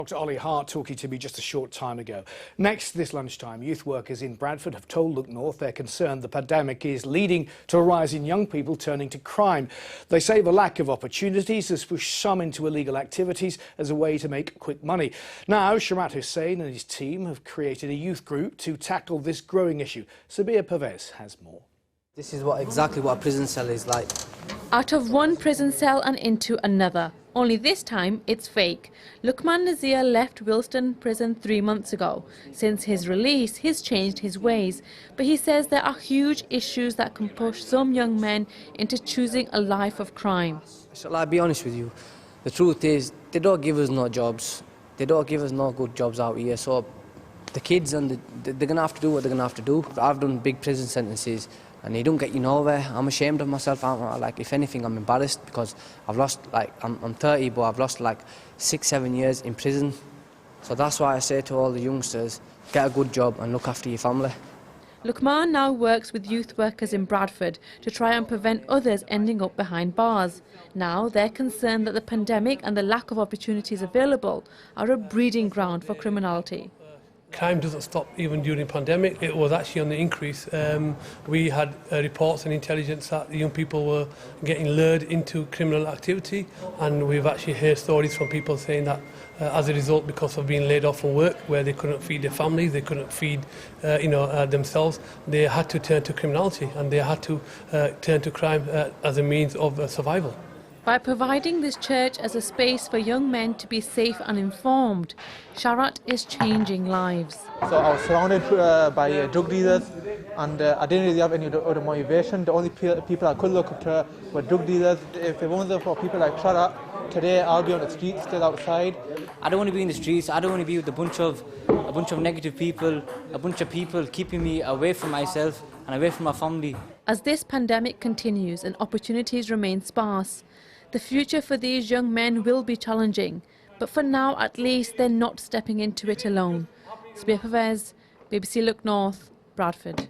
Dr. Ollie Hart talking to me just a short time ago. Next, this lunchtime, youth workers in Bradford have told Look North they're concerned the pandemic is leading to a rise in young people turning to crime. They say the lack of opportunities has pushed some into illegal activities as a way to make quick money. Now, Sharat Hussain and his team have created a youth group to tackle this growing issue. Sabir Pervez has more. This is exactly what a prison cell is like. Out of one prison cell and into another. Only this time it's fake. Luqman Nazir left Wilston prison 3 months ago. Since his release, he's changed his ways. But he says there are huge issues that can push some young men into choosing a life of crime. Shall I be honest with you? The truth is, they don't give us no jobs. They don't give us no good jobs out here. So the kids, they're going to have to do what they're going to have to do. I've done big prison sentences and they don't get you nowhere. I'm ashamed of myself. If anything, I'm embarrassed because I've lost, I'm 30, but I've lost 6-7 years in prison. So that's why I say to all the youngsters, get a good job and look after your family. Luqman now works with youth workers in Bradford to try and prevent others ending up behind bars. Now they're concerned that the pandemic and the lack of opportunities available are a breeding ground for criminality. Crime doesn't stop even during the pandemic. It was actually on the increase. We had reports and intelligence that young people were getting lured into criminal activity, and we've actually heard stories from people saying that as a result, because of being laid off from work, where they couldn't feed their families, they couldn't feed themselves, they had to turn to criminality and they had to turn to crime as a means of survival. By providing this church as a space for young men to be safe and informed, Sharat is changing lives. So I was surrounded by drug dealers, and I didn't really have any other motivation. The only people I could look up to were drug dealers. If it wasn't for people like Sharat, today I'll be on the streets, still outside. I don't want to be in the streets. I don't want to be with a bunch of negative people, a bunch of people keeping me away from myself and away from my family. As this pandemic continues and opportunities remain sparse, the future for these young men will be challenging, but for now at least they're not stepping into it alone. Sabir Pervez, BBC Look North, Bradford.